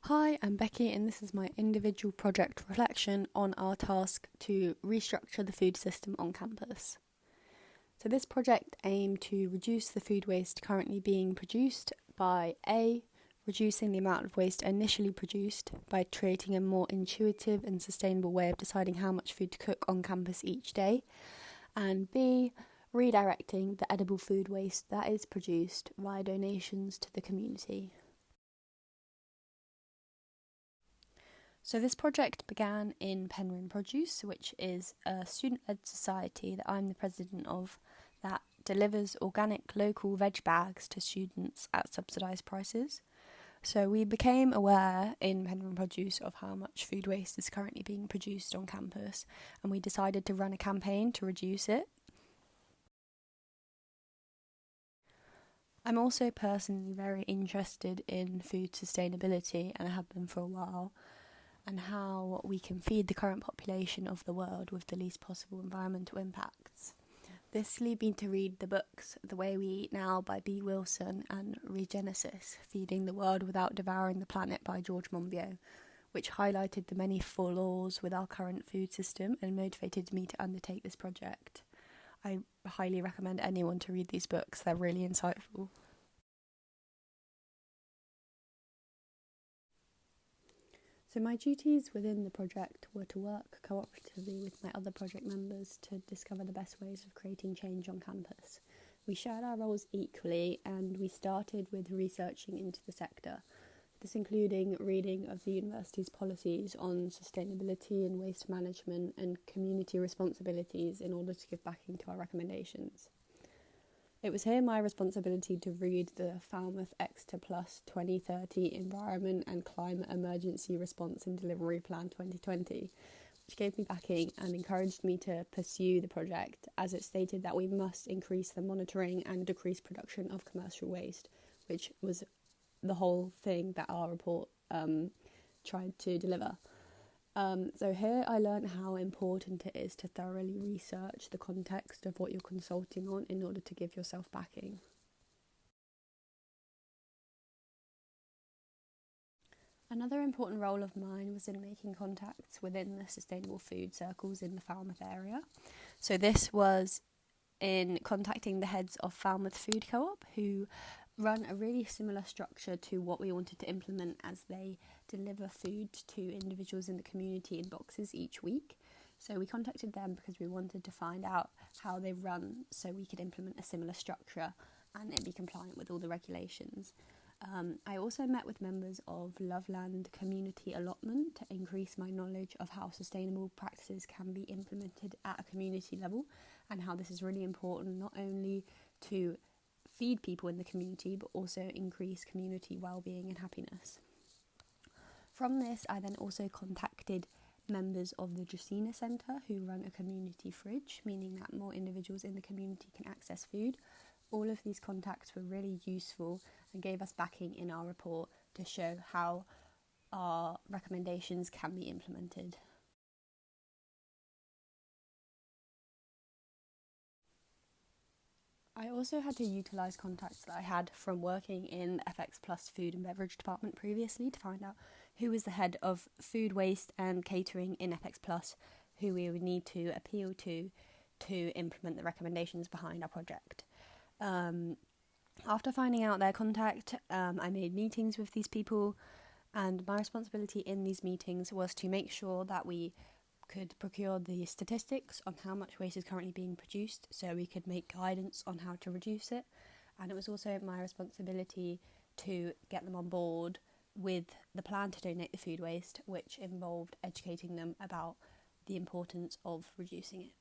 Hi, I'm Becky, and this is my individual project reflection on our task to restructure the food system on campus. So this project aimed to reduce the food waste currently being produced by A, reducing the amount of waste initially produced by creating a more intuitive and sustainable way of deciding how much food to cook on campus each day, and B, redirecting the edible food waste that is produced via donations to the community. So this project began in Penryn Produce, which is a student-led society that I'm the president of that delivers organic local veg bags to students at subsidised prices. So we became aware in Penryn Produce of how much food waste is currently being produced on campus, and we decided to run a campaign to reduce it. I'm also personally very interested in food sustainability, and I have been for a while, and how we can feed the current population of the world with the least possible environmental impacts. This led me to read the books The Way We Eat Now by B. Wilson and Regenesis, Feeding the World Without Devouring the Planet by George Monbiot, which highlighted the many flaws with our current food system and motivated me to undertake this project. I highly recommend anyone to read these books, they're really insightful. So my duties within the project were to work cooperatively with my other project members to discover the best ways of creating change on campus. We shared our roles equally, and we started with researching into the sector. This including reading of the university's policies on sustainability and waste management and community responsibilities in order to give backing to our recommendations. It was here my responsibility to read the Falmouth Exeter Plus 2030 Environment and Climate Emergency Response and Delivery Plan 2020, which gave me backing and encouraged me to pursue the project, as it stated that we must increase the monitoring and decrease production of commercial waste, which was the whole thing that our report tried to deliver. So here I learned how important it is to thoroughly research the context of what you're consulting on in order to give yourself backing. Another important role of mine was in making contacts within the sustainable food circles in the Falmouth area. So this was in contacting the heads of Falmouth Food Co-op, who run a really similar structure to what we wanted to implement, as they deliver food to individuals in the community in boxes each week. So we contacted them because we wanted to find out how they run so we could implement a similar structure and it be compliant with all the regulations. I also met with members of Loveland Community Allotment to increase my knowledge of how sustainable practices can be implemented at a community level, and how this is really important not only to feed people in the community but also increase community well-being and happiness. From this, I then also contacted members of the Dresina Centre, who run a community fridge, meaning that more individuals in the community can access food. All of these contacts were really useful and gave us backing in our report to show how our recommendations can be implemented. I also had to utilise contacts that I had from working in the FX Plus food and beverage department previously to find out who was the head of food waste and catering in FX Plus, who we would need to appeal to implement the recommendations behind our project. After finding out their contact, I made meetings with these people, and my responsibility in these meetings was to make sure that we could procure the statistics on how much waste is currently being produced so we could make guidance on how to reduce it. And it was also my responsibility to get them on board with the plan to donate the food waste, which involved educating them about the importance of reducing it.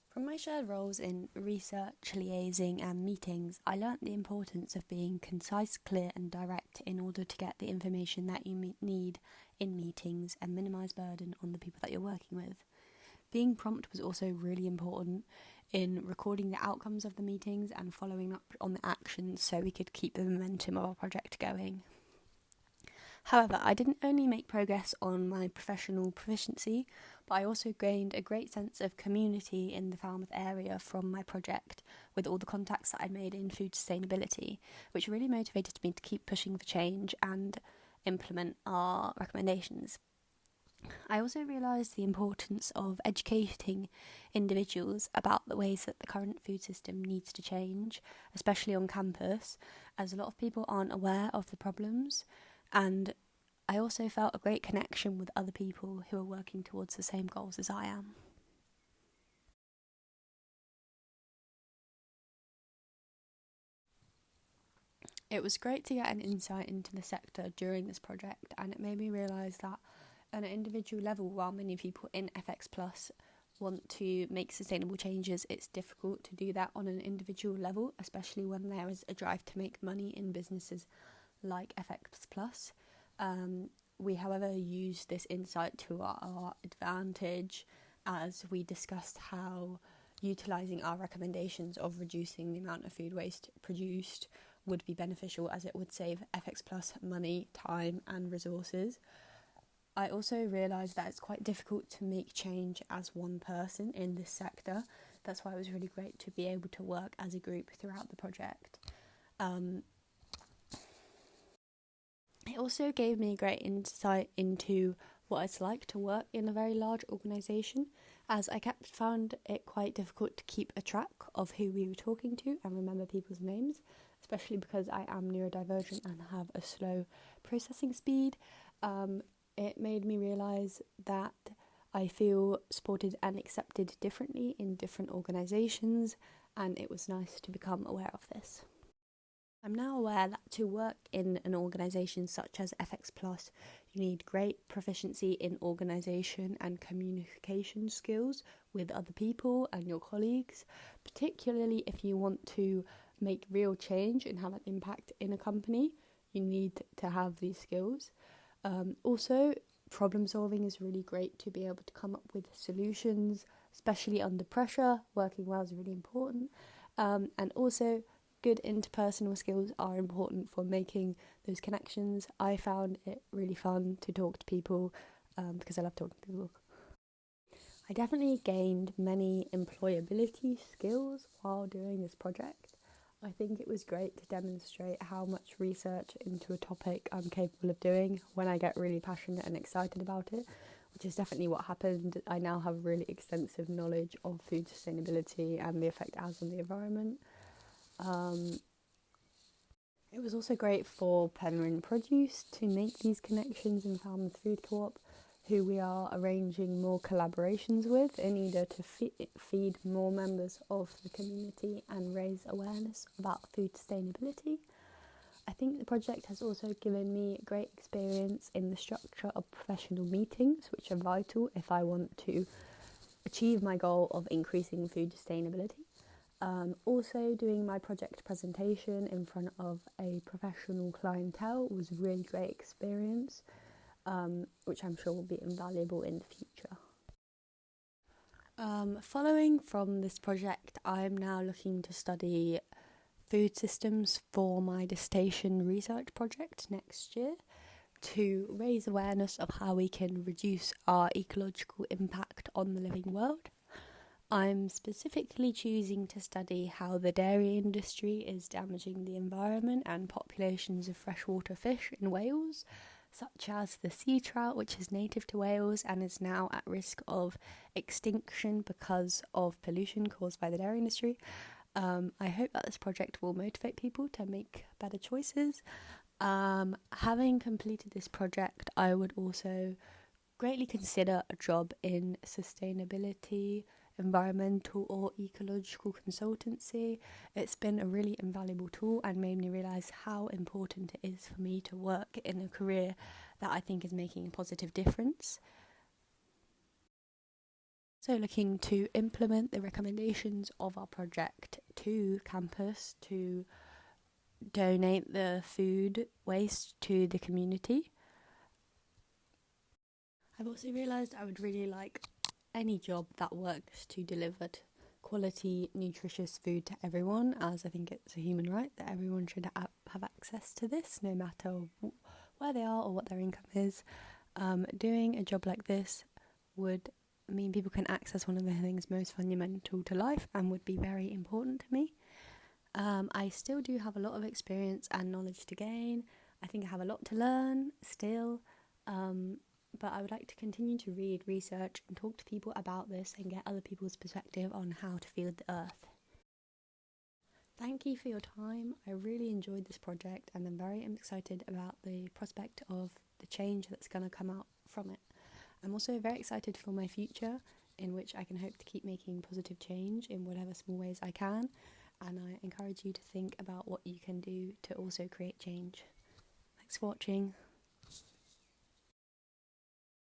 From my shared roles in research, liaising and meetings, I learnt the importance of being concise, clear and direct in order to get the information that you need in meetings and minimise burden on the people that you're working with. Being prompt was also really important in recording the outcomes of the meetings and following up on the actions so we could keep the momentum of our project going. However, I didn't only make progress on my professional proficiency, but I also gained a great sense of community in the Falmouth area from my project with all the contacts that I made in food sustainability, which really motivated me to keep pushing for change and implement our recommendations. I also realised the importance of educating individuals about the ways that the current food system needs to change, especially on campus, as a lot of people aren't aware of the problems, and I also felt a great connection with other people who are working towards the same goals as I am. It was great to get an insight into the sector during this project, and it made me realise that on an individual level, while many people in FX Plus want to make sustainable changes, it's difficult to do that on an individual level, especially when there is a drive to make money in businesses like FX Plus. We, however, used this insight to our advantage as we discussed how utilising our recommendations of reducing the amount of food waste produced would be beneficial, as it would save FX Plus money, time and resources. I also realised that it's quite difficult to make change as one person in this sector. That's why it was really great to be able to work as a group throughout the project. It also gave me great insight into what it's like to work in a very large organisation, as I found it quite difficult to keep a track of who we were talking to and remember people's names, especially because I am neurodivergent and have a slow processing speed. It made me realise that I feel supported and accepted differently in different organisations, and it was nice to become aware of this. I'm now aware that to work in an organisation such as FX Plus, you need great proficiency in organisation and communication skills with other people and your colleagues, particularly if you want to make real change and have an impact in a company. You need to have these skills. Also, problem solving is really great to be able to come up with solutions, especially under pressure. Working well is really important. And also, good interpersonal skills are important for making those connections. I found it really fun to talk to people because I love talking to people. I definitely gained many employability skills while doing this project. I think it was great to demonstrate how much research into a topic I'm capable of doing when I get really passionate and excited about it, which is definitely what happened. I now have really extensive knowledge of food sustainability and the effect it has on the environment. It was also great for Penryn Produce to make these connections in Falmouth Food Co-op, who we are arranging more collaborations with in order to feed more members of the community and raise awareness about food sustainability. I think the project has also given me great experience in the structure of professional meetings, which are vital if I want to achieve my goal of increasing food sustainability. Also, doing my project presentation in front of a professional clientele was a really great experience, which I'm sure will be invaluable in the future. Following from this project, I'm now looking to study food systems for my dissertation research project next year to raise awareness of how we can reduce our ecological impact on the living world. I'm specifically choosing to study how the dairy industry is damaging the environment and populations of freshwater fish in Wales, such as the sea trout, which is native to Wales and is now at risk of extinction because of pollution caused by the dairy industry. I hope that this project will motivate people to make better choices. Having completed this project, I would also greatly consider a job in sustainability, environmental or ecological consultancy. It's been a really invaluable tool and made me realise how important it is for me to work in a career that I think is making a positive difference. So looking to implement the recommendations of our project to campus to donate the food waste to the community. I've also realised I would really like any job that works to deliver quality, nutritious food to everyone, as I think it's a human right that everyone should have access to this, no matter where they are or what their income is. Doing a job like this would mean people can access one of the things most fundamental to life and would be very important to me. I still do have a lot of experience and knowledge to gain. I think I have a lot to learn still, but I would like to continue to read, research and talk to people about this and get other people's perspective on how to feel the earth. Thank you for your time. I really enjoyed this project and I'm very excited about the prospect of the change that's going to come out from it. I'm also very excited for my future, in which I can hope to keep making positive change in whatever small ways I can, and I encourage you to think about what you can do to also create change. Thanks for watching.